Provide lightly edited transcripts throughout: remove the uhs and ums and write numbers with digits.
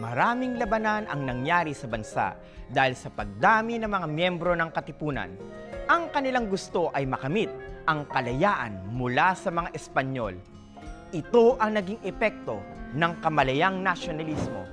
Maraming labanan ang nangyari sa bansa dahil sa pagdami ng mga miyembro ng Katipunan. Ang kanilang gusto ay makamit ang kalayaan mula sa mga Espanyol. Ito ang naging epekto ng kamalayang nasyonalismo.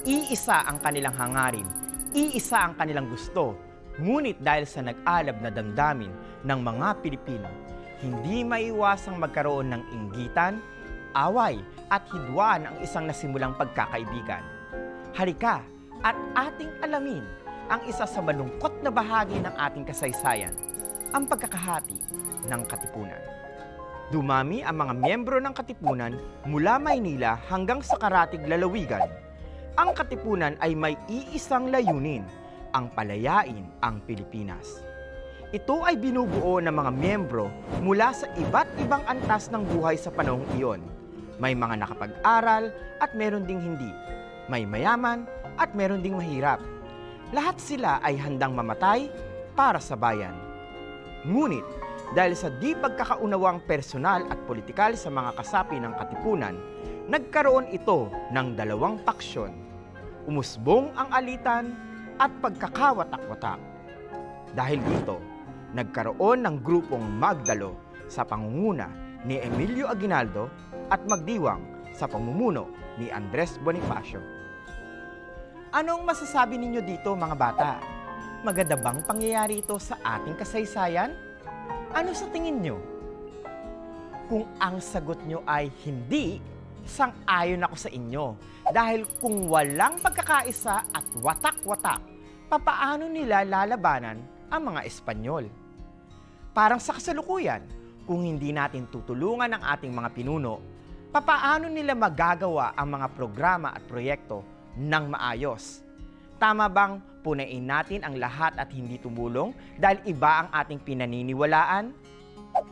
Iisa ang kanilang hangarin, iisa ang kanilang gusto, ngunit dahil sa nag-alab na damdamin ng mga Pilipino, hindi maiwasang magkaroon ng inggitan, away at hidwaan ang isang nasimulang pagkakaibigan. Halika at ating alamin ang isa sa malungkot na bahagi ng ating kasaysayan, ang pagkakahati ng Katipunan. Dumami ang mga miyembro ng Katipunan mula Maynila hanggang sa karatig lalawigan. Ang Katipunan ay may iisang layunin, ang palayain ang Pilipinas. Ito ay binubuo ng mga miyembro mula sa iba't ibang antas ng buhay sa panahong iyon. May mga nakapag-aral at meron ding hindi. May mayaman at meron ding mahirap. Lahat sila ay handang mamatay para sa bayan. Ngunit dahil sa di pagkakaunawang personal at politikal sa mga kasapi ng Katipunan, nagkaroon ito ng dalawang paksyon. Umusbong ang alitan at pagkakawatak-watak. Dahil dito, nagkaroon ng grupong Magdalo sa pangunguna ni Emilio Aguinaldo at Magdiwang sa pamumuno ni Andres Bonifacio. Anong masasabi ninyo dito, mga bata? Maganda bang pangyayari ito sa ating kasaysayan? Ano sa tingin nyo? Kung ang sagot nyo ay hindi, sang-ayon ako sa inyo. Dahil kung walang pagkakaisa at watak-watak, papaano nila lalabanan ang mga Espanyol? Parang sa kasalukuyan, kung hindi natin tutulungan ang ating mga pinuno, papaano nila magagawa ang mga programa at proyekto ng maayos? Tama bang punain natin ang lahat at hindi tumulong dahil iba ang ating pinaniniwalaan?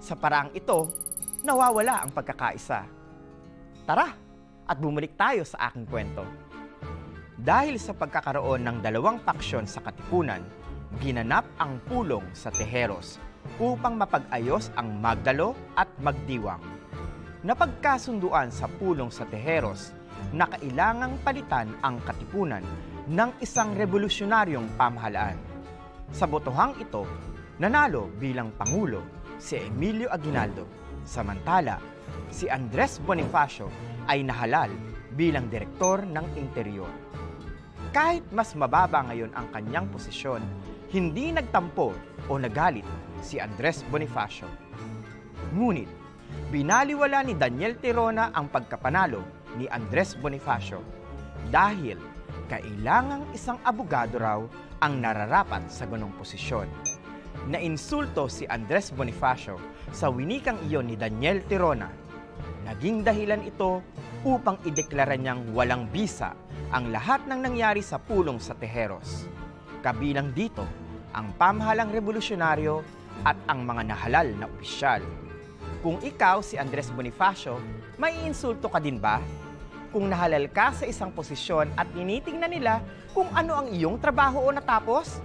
Sa paraang ito, nawawala ang pagkakaisa. Tara at bumalik tayo sa aking kwento. Dahil sa pagkakaroon ng dalawang paksyon sa Katipunan, ginanap ang pulong sa Tejeros upang mapag-ayos ang Magdalo at Magdiwang. Napagkasunduan sa pulong sa Tejeros na kailangang palitan ang Katipunan ng isang revolusyonaryong pamahalaan. Sa botohang ito, nanalo bilang Pangulo si Emilio Aguinaldo, samantala si Andres Bonifacio ay nahalal bilang Direktor ng Interior. Kahit mas mababa ngayon ang kanyang posisyon, hindi nagtampo o nagalit si Andres Bonifacio. Ngunit, binaliwala ni Daniel Tirona ang pagkapanalo ni Andres Bonifacio dahil kailangang isang abogado raw ang nararapat sa ganong posisyon. Nainsulto si Andres Bonifacio sa winikang iyon ni Daniel Tirona. Naging dahilan ito upang ideklara niyang walang bisa ang lahat ng nangyari sa pulong sa Tejeros. Kabilang dito ang pamahalang revolusyonaryo at ang mga nahalal na opisyal. Kung ikaw si Andres Bonifacio, may insulto ka din ba? Kung nahalal ka sa isang posisyon at tinitingnan nila kung ano ang iyong trabaho o natapos?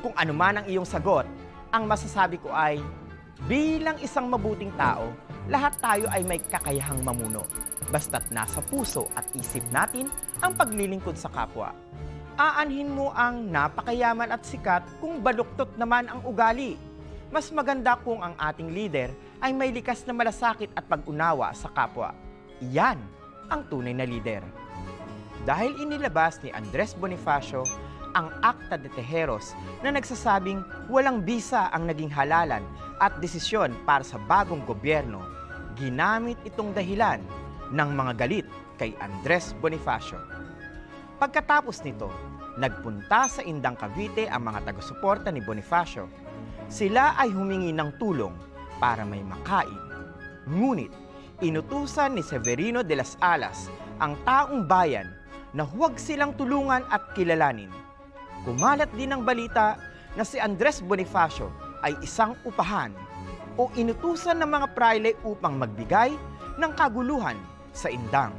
Kung ano man ang iyong sagot, ang masasabi ko ay, bilang isang mabuting tao, lahat tayo ay may kakayahang mamuno, basta't nasa puso at isip natin ang paglilingkod sa kapwa. Aanhin mo ang napakayaman at sikat kung baluktot naman ang ugali. Mas maganda kung ang ating leader ay may likas na malasakit at pag-unawa sa kapwa. Iyan ang tunay na leader. Dahil inilabas ni Andres Bonifacio ang Acta de Tejeros na nagsasabing walang bisa ang naging halalan at desisyon para sa bagong gobyerno, ginamit itong dahilan ng mga galit kay Andres Bonifacio. Pagkatapos nito, nagpunta sa Indang Cavite ang mga taga-suporta ni Bonifacio. Sila ay humingi ng tulong para may makain. Ngunit, inutusan ni Severino de las Alas ang taong bayan na huwag silang tulungan at kilalanin. Kumalat din ang balita na si Andres Bonifacio ay isang upahan o inutusan ng mga praile upang magbigay ng kaguluhan sa Indang.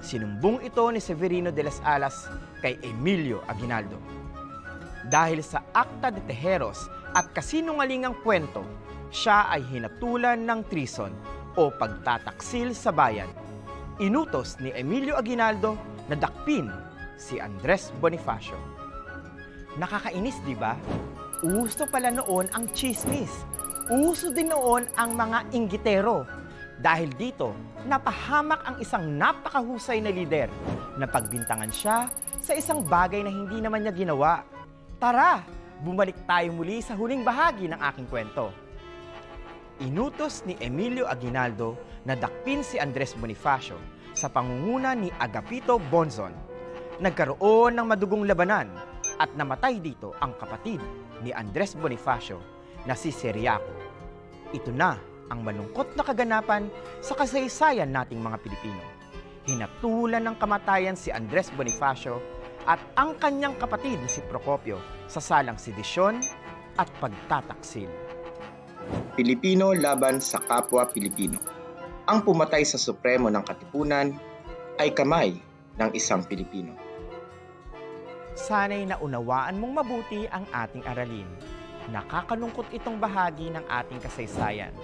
Sinumbong ito ni Severino de las Alas kay Emilio Aguinaldo. Dahil sa Acta de Tejeros at kasinungalingang kwento, siya ay hinatulan ng treason o pagtataksil sa bayan. Inutos ni Emilio Aguinaldo na dakpin si Andres Bonifacio. Nakakainis, di ba? Uso pala noon ang chismis. Uso din noon ang mga inggitero. Dahil dito, napahamak ang isang napakahusay na lider na pagbintangan siya sa isang bagay na hindi naman niya ginawa. Tara, bumalik tayo muli sa huling bahagi ng aking kwento. Inutos ni Emilio Aguinaldo na dakpin si Andres Bonifacio sa pangunguna ni Agapito Bonzon. Nagkaroon ng madugong labanan at namatay dito ang kapatid ni Andres Bonifacio na si Ciriaco. Ito na ang malungkot na kaganapan sa kasaysayan nating mga Pilipino. Hinatulan ng kamatayan si Andres Bonifacio at ang kanyang kapatid na si Procopio sa salang sedisyon at pagtataksil. Pilipino laban sa kapwa Pilipino. Ang pumatay sa Supremo ng Katipunan ay kamay ng isang Pilipino. Sana'y naunawaan mong mabuti ang ating aralin. Nakakalungkot itong bahagi ng ating kasaysayan.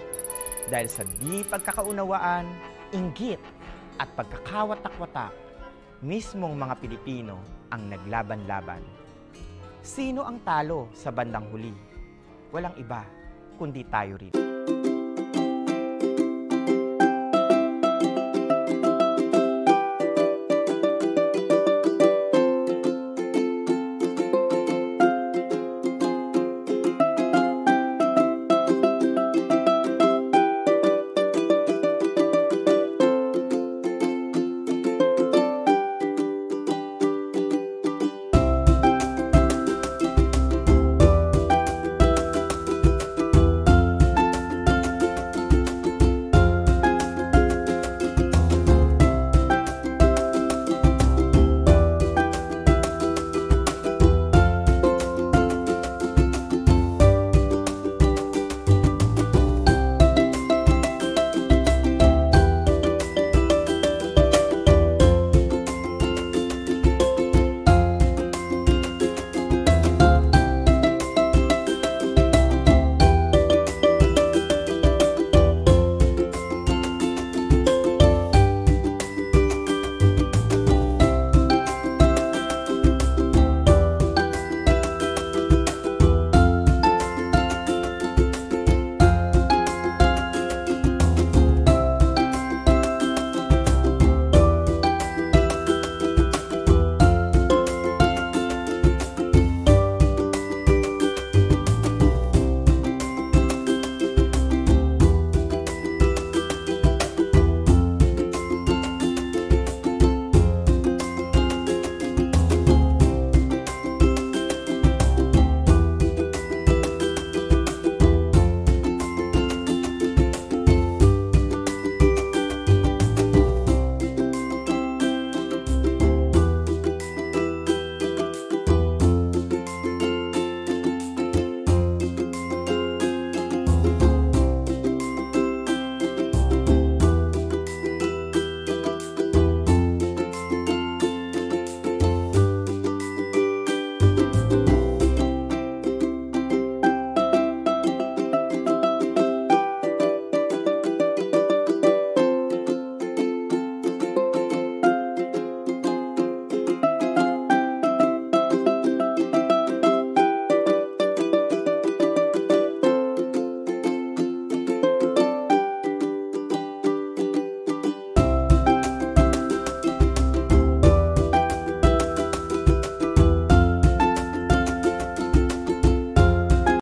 Dahil sa di pagkakaunawaan, inggit at pagkakawatak-watak, mismong mga Pilipino ang naglaban-laban. Sino ang talo sa bandang huli? Walang iba, kundi tayo rin.